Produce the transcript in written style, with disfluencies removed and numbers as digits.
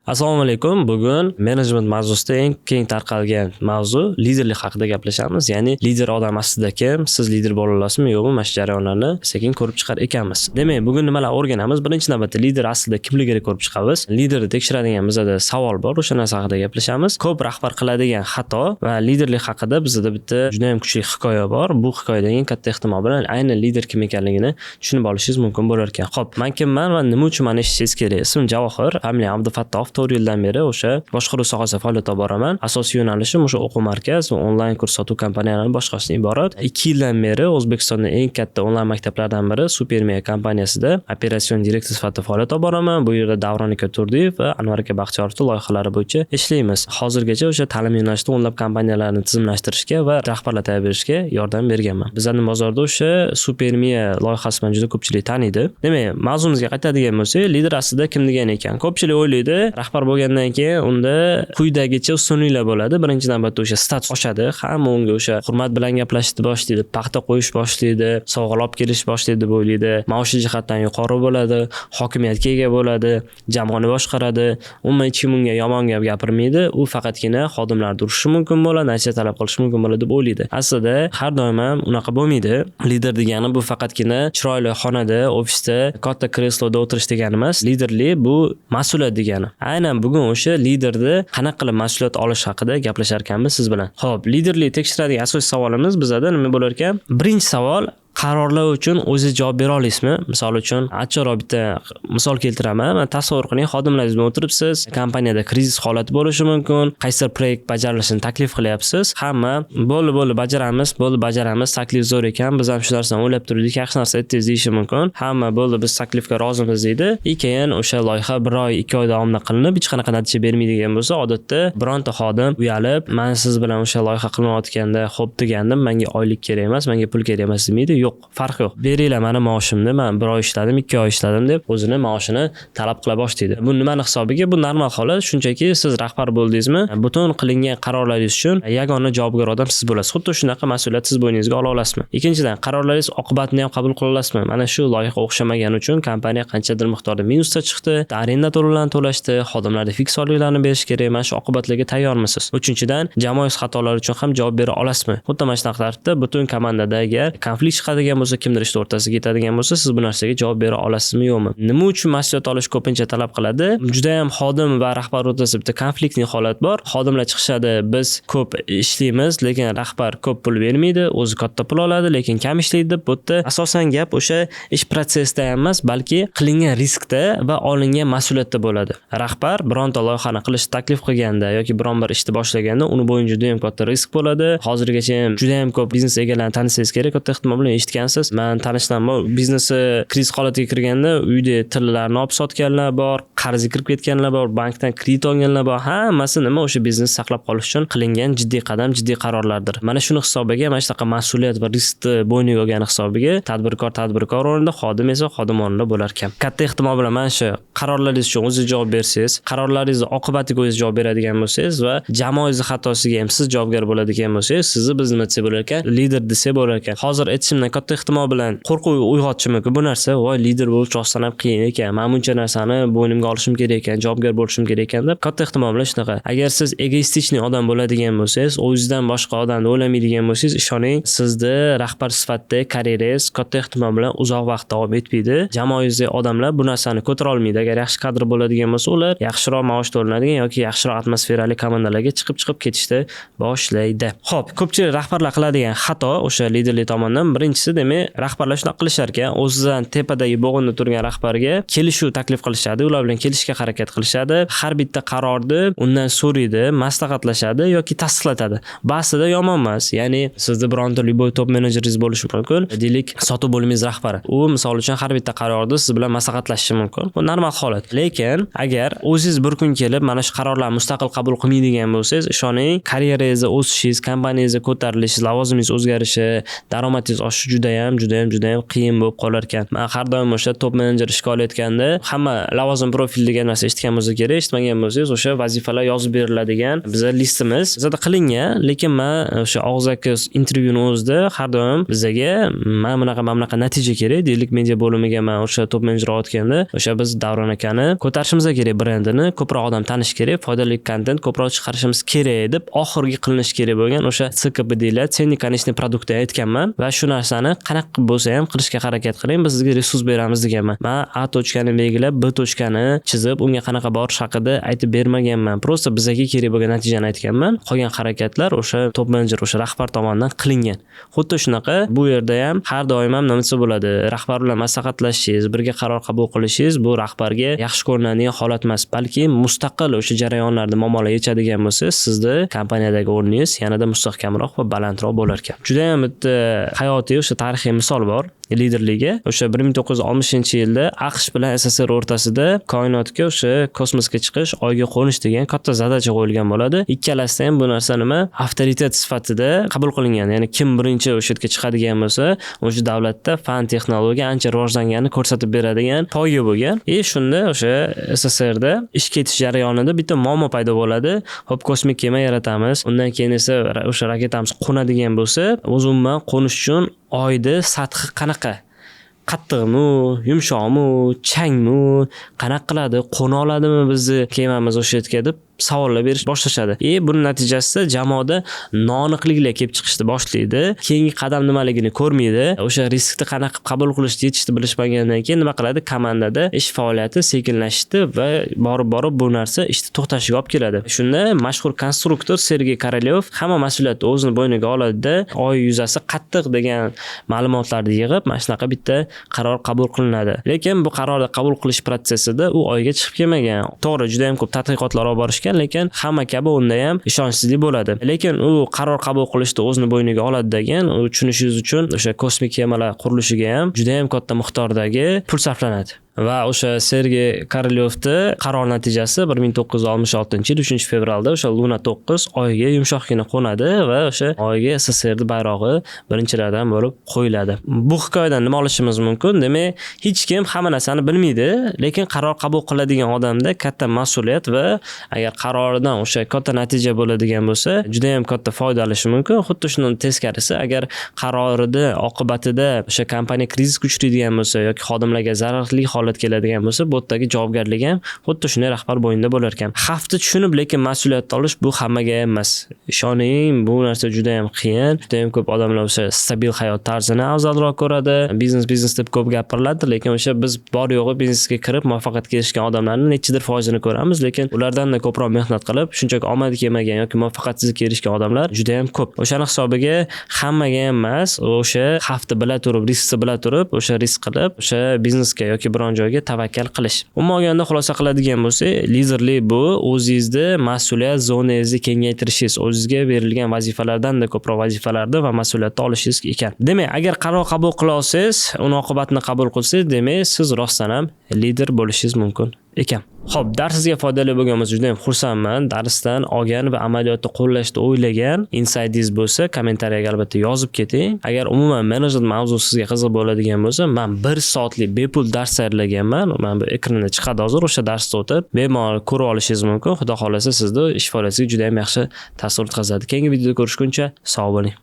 Assalomu alaykum. Bugun menejment mavzusida eng keng tarqalgan mavzu liderlik haqida gaplashamiz. Ya'ni lider odam aslida kim? Siz lider bo'la olasizmi, yo'qmi? Mana shu jarayonlarni sekin ko'rib chiqar ekanmiz. Demak, bugun nimalar o'rganamiz? Birinchi navbatda lider aslida kimligini ko'rib chiqamiz. Liderni tekshiradigan bizada savol bor, o'sha narsa haqida gaplashamiz. Ko'p rahbar qiladigan xato va liderlik haqida bizada bitta juda ham kuchli hikoya bor. Bu hikoyada eng katta ehtimol bilan aynan lider kim ekanligini tushunib olishingiz mumkin bo'lar ekan. Xo'p, men kimman va nima uchun meni eshitishingiz kerak? Ismim Javohir, familiyam Abdufattoh. 4 yildan beri o'sha boshqaruv sohasida faoliyat olib boraman. Asosiy yo'nalishim o'sha o'quv markaz va onlayn kurs sotuv kompaniyalarining boshqasidan iborat. 2 yildan beri O'zbekistonning eng katta onlayn maktablaridan biri Supermedia kompaniyasida operatsion direktor sifatida faoliyat olib boraman. Bu yerda Davron aka Turdiyev va Anvar aka Baxtiyorovning loyihalari bo'yicha ishlaymiz. Hozirgacha o'sha ta'lim yo'nalishida o'nlab kompaniyalarni tizimlashtirishga va rahbarlar tayyorlashga yordam berganman. Bizning bozorda o'sha Supermedia loyihasi bilan juda ko'pchilik taniydi. Demak, mavzumizga qaytadigan bo'lsak, lider aslida kim degan ekan? Ko'pchilik o'ylaydi, rahbar bo'lgandan keyin unda quyidagicha ustunliklar bo'ladi. Birinchi navbatda o'sha status oshadi. Hamma unga o'sha hurmat bilan gaplashishni boshlaydi, paxta qo'yish boshlaydi, sovg'alar olib kelish boshlaydi deb o'ylaydi. Maoshi jihatdan yuqori bo'ladi, hokimiyatga ega bo'ladi, jamoani boshqaradi. Umuman hech kim unga yomon gap gapirmaydi. U faqatgina xodimlarni urishi mumkin bo'ladi, natija talab qilishi mumkin bo'ladi deb o'ylaydi. Aslida har doim ham unaqa bo'lmaydi. Lider degani bu faqatgina chiroyli xonada, ofisda, katta kresloda o'tirish degani emas. Liderlik bu mas'uliyat degani. Aynan bugun o'sha liderni qanaqa qilib mas'uliyat olish haqida gaplashar ekanmiz siz bilan. Xo'p, liderlik tekshiradigan asosiy savolimiz bizada nima bo'lar ekan? Birinchi savol, qarorlar uchun o'zingiz javob bera olasizmi? Misol uchun, achchiqroq bitta misol keltiraman. Tasavvur qiling, xodimlaringiz bilan o'tiribsiz, kompaniyada krizis holati bo'lishi mumkin, qaysidir proyekt bajarilishini taklif qilyapsiz. Hamma bo'ldi bajaramiz, taklif zo'r ekan, biz ham shu narsani o'ylab turdik, yaxshi narsa aytdingiz deyishi mumkin. Hamma bo'ldi, biz taklifga rozimiz deydi. Keyin o'sha loyiha 1 oy, 2 oy davomida qilinib, hech qanaqa natija bermaydigan bo'lsa, odatda bironta xodim uyalib, "Men siz bilan o'sha loyiha qilinayotganda, xo'p degandim, menga oylik kerak emas, menga pul kerak emas" demaydi. Yo'q, farq yo'q. Beringlar meni maoshimni, men 1 oy ishladim, 2 oy ishladim deb o'zini maoshini talab qila boshlaydi. Bu nimani hisobiga? Bu normal holat. Shunchaki siz rahbar bo'ldingizmi, butun qilingan qarorlaringiz uchun yagona javobgar odam siz bo'lasiz. Xuddi shunaqa mas'uliyat siz bo'yningizga ola olasizmi? Ikkinchidan, qarorlaringiz oqibatini ham qabul qila olasizmi? Mana shu loyiha o'xshamagani uchun kompaniya qanchadir miqdorda minusda chiqdi, arenda to'lovlarini to'lashdi, xodimlarga fiks oyliklarni berish kerak. Mana shu oqibatlarga tayyormisiz? Uchinchidan, jamoangiz xatolari uchun ham javob bera olasizmi? Xuddi mana shunaqa tartibda butun komandada agar konflikt chiqadigan bo'lsa, kimdir ishni o'rtasiga ketadigan bo'lsa, siz bu narsaga javob bera olasizmi, yo'qmi? Nima uchun mas'uliyat olish ko'pincha talab qiladi? Juda ham xodim va rahbar o'rtasida bitta konfliktli holat bor. Xodimlar chiqishadi, biz ko'p ishlaymiz, lekin rahbar ko'p pul bermaydi, o'zi katta pul oladi, lekin kam ishlaydi deb. Bu yerda asosan gap o'sha ish protsessida emas, balki qilingan riskda va olingan mas'uliyatda bo'ladi. Rahbar bironta loyihani qilishni taklif qilganda yoki biron bir ishni boshlaganda uni bo'yicha juda ham katta risk bo'ladi. Hozirgacha ham juda ham ko'p biznes egalarini tanisangiz kerak, katta ehtimol bilan eshitgansiz. Men tanishlar bor, biznesi kriz holatiga kirganda uyda tillarni olib sotganlar bor, qarzga kirib ketganlar bor, bankdan kredit olganlar bor. Hammasi nima? O'sha biznes saqlab qolish uchun qilingan jiddiy qadam, jiddiy qarorlardir. Mana shuni hisobiga, mana shunaqa mas'uliyat va riskni bo'yniga olgani hisobiga tadbirkor o'rnida, xodim esa xodim o'rnida bo'lar ekan. Katta ehtimol bilan mana shu qarorlaringiz uchun o'zingiz javob bersangiz, qarorlaringizni oqibatiga o'zingiz javob beradigan bo'lsangiz va jamoangiz xatosiga ham siz javobgar bo'ladigan bo'lsangiz, sizni biz nima desa bo'lar ekan? Lider desa bo'lar ekan. Hozir aytishimdan katta ehtimol bilan qo'rquv uyg'otishi mumkin bu narsa. Voy, lider bo'lish rostdan ham qiyin ekan. Men buncha narsani bo'ynimga olishim kerak ekan, javobgar bo'lishim kerak ekan deb. Katta ehtimol bilan shunaqa. Agar siz egoistik odam bo'ladigan bo'lsangiz, o'zingizdan boshqa odamni o'ylamaydigan bo'lsangiz, ishoning, sizni rahbar sifatida karyerangiz katta ehtimol bilan uzoq vaqt davom etmaydi. Jamoangizdagi odamlar bu narsani ko'tara olmaydi. Agar yaxshi kadr bo'ladigan bo'lsa, ular yaxshiroq maosh to'lanadigan yoki yaxshiroq atmosferali komandalarga chiqib ketishni boshlaydi. Xo'p, ko'pchilik rahbarlar qiladigan xato o'sha liderlik tomonidan birinchisi, demak, rahbarlar shunaqa qilishar ekan, o'zidan tepadagi bo'g'inda turgan rahbarga kelishuv taklif qilishadi, ular bilan kelishga harakat qilishadi, har bitta qarorni undan so'raydi, maslahatlashadi yoki tasdiqlatadi. Ba'zida yomon emas. Ya'ni sizni bironta liboy top menejeringiz bo'lishi mumkin. Deylik, sotuv bo'limiz rahbari. U misol uchun har bitta qarorni siz bilan maslahatlashishi mumkin. Bu normal holat. Lekin agar o'zingiz bir kun kelib mana shu qarorlarni mustaqil qabul qilmaydigan bo'lsangiz, ishoning, karyerangizni o'sishingiz, kompaniyangizga ko'tarilishingiz, lavozimingiz o'zgarishi, daromadingiz oshishi juda ham qiyin bo'lib qolar ekan. Men har doim o'sha top menejer ishga olayotganda hamma lavozim profil degan narsa eshitgan bo'lsa kerak, eshitmagan bo'lsangiz o'sha vazifalar yozib beriladigan bizga listimiz zada qilingan, lekin men o'sha og'zaki intervyuni o'zida har doim bizga mana bunaqa natija kerak deylik media bo'limiga men o'sha top menejer olayotganda o'sha biz Davron akani ko'tarishimiz kerak, brendini ko'proq odam tanish kerak, foydali kontent ko'proq chiqarishimiz kerak deb oxirgi qilinish kerak bo'lgan o'sha CKP deyiladi, ценник конечный produktda aytganman va shu narsani qanaqa bo'lsa ham qilishga harakat qiling, biz sizga resurs beramiz deganman. Men A tochkani belgilab, B tochkani chizib, unga qanaqa borish haqida aytib bermaganman. Prosta bizga kerak bo'lgan natijani aytganman. Qolgan harakatlar o'sha top menejer, o'sha rahbar tomonidan qilingan. Xuddi shunaqa bu yerda ham har doim ham nima bo'ladi? Rahbar bilan maslahatlashishingiz, birga qaror qabul qilishingiz bu rahbarga yaxshi ko'rinadigan holat emas, balki mustaqil o'sha jarayonlarda muammolar yechadigan bo'lsa, sizni kompaniyadagi o'rningiz yanada mustahkamroq va balandroq bo'lar ekan. Juda ham bitta hayotiy o'sha tarixiy misol bor. Liderligiga o'sha 1960-yilda AQSh bilan SSR o'rtasida koinotga o'sha kosmosga chiqish, oyga qo'nish degan katta zadacha qo'yilgan bo'ladi. Ikkalasida ham bu narsa nima avtoritet sifatida qabul qilingan. Ya'ni kim birinchi o'sha yerga chiqadigan bo'lsa, o'sha davlatda fan texnologiya ancha rivojlanganini ko'rsatib beradigan poyga bo'lgan. Shunda o'sha SSRda ish ketish jarayonida bitta muammo paydo bo'ladi. Hop, kosmik kema yaratamiz. Undan keyin esa o'sha raketamiz qo'nadigan bo'lsa, umuman qo'nish uchun oyda sathi qanaqa? Qattiqmi, yumshoqmi, changmi, qanaqa qiladi, qo'na oladimi bizni kemamiz o'sha yerga deb savollar berish boshlashadi. Buning natijasida jamoada noaniqliklar kelib chiqishni boshlaydi. Keyingi qadam nimaligini ko'rmaydi. O'sha riskni qanaqa qabul qilishni yetishni bilishmagandan keyin nima qiladi? Komandada ish faoliyati sekinlashdi va borib bu narsa ishni to'xtashiga olib keladi. Shunda mashhur konstruktor Sergey Korolyov hamma mas'uliyatni o'zini bo'yniga oladi-da, oy yuzasi qattiq degan ma'lumotlarni yig'ib, mana shunaqa bitta qaror qabul qilinadi. Lekin bu qarorni qabul qilish protsessida u oyga chiqib kelmagan. To'g'ri, juda ham ko'p tadqiqotlar olib borishgan, lekin hamma kabi unda ham ishonchsizlik bo'ladi. Lekin u qaror qabul qilishni o'zini bo'yniga oladi degan, u tushunishingiz uchun o'sha kosmik kemalar qurilishiga ham juda ham katta miqdordagi pul sarflanadi. Va o'sha Sergey Korolyovda qaror natijasi 1966-yil 3-fevralda o'sha Luna 9 oyga yumshoqgina qo'nadi va o'sha oyga SSR bayrog'i birinchilardan bo'lib qo'yiladi. Bu hikoyadan nima olishimiz mumkin? Demak, hech kim hamma narsani bilmaydi, lekin qaror qabul qiladigan odamda katta mas'uliyat va agar qaroridan o'sha katta natija bo'ladigan bo'lsa, juda ham katta foyda olishi mumkin. Xuddi shundan teskarisi, agar qarorida oqibatida o'sha kompaniya krizis uchraydigan bo'lsa yoki xodimlarga zararli holat keladigan bo'lsa, bu yerdagi javobgarlik ham xuddi shunday rahbar bo'yinda bo'lar ekan. Xavfni tushunib, lekin mas'uliyat olish bu hammaga emas. Ishoning, bu narsa juda ham qiyin. Juda ham ko'p odamlar o'sha stabil hayot tarzini afzalroq ko'radi. Biznes deb ko'p gapiriladi, lekin o'sha biz bor yo'g'i biznesga kirib muvaffaqiyatga erishgan odamlarning nechidir foizini ko'ramiz, lekin ulardan da ko'proq mehnat qilib, shunchaki omad kelmagan yoki muvaffaqiyatsizlikka erishgan odamlar juda ham ko'p. O'shani hisobiga hammaga emas, o'sha xavfni bila turib, riskni bila turib, o'sha risk qilib, o'sha biznesga yoki biron joyga tavakkal qilish. Umuman olganda xulosa qiladigan bo'lsak, liderlik bu o'zingizni mas'uliyat zonangizni kengaytirishingiz, o'zingizga berilgan vazifalardan da ko'proq vazifalarni va mas'uliyatni olishingiz ekan. Demak, agar qaror qabul qila olsangiz, uni oqibatini qabul qilsangiz, demak, siz rostdan ham lider bo'lishingiz mumkin ekan. Xo'p, darsizga foydali bo'lganimiz juda ham xursandman. Darsdan olgan va amaliyotda qo'llashni o'ylagan insaydingiz bo'lsa, kommentariyaga albatta yozib keting. Agar umuman menejment mavzusi sizga qiziq bo'ladigan bo'lsa, men 1 soatlik bepul dars tayyorlaganman. Men bu ekranda chiqadi hozir, o'sha darsni o'tib, bemalol ko'rib olishingiz mumkin. Xudo xolasa sizni ish faoliyatingizga juda ham yaxshi ta'sir o'tkazadi. Keyingi videoda ko'rishguncha sog' bo'ling.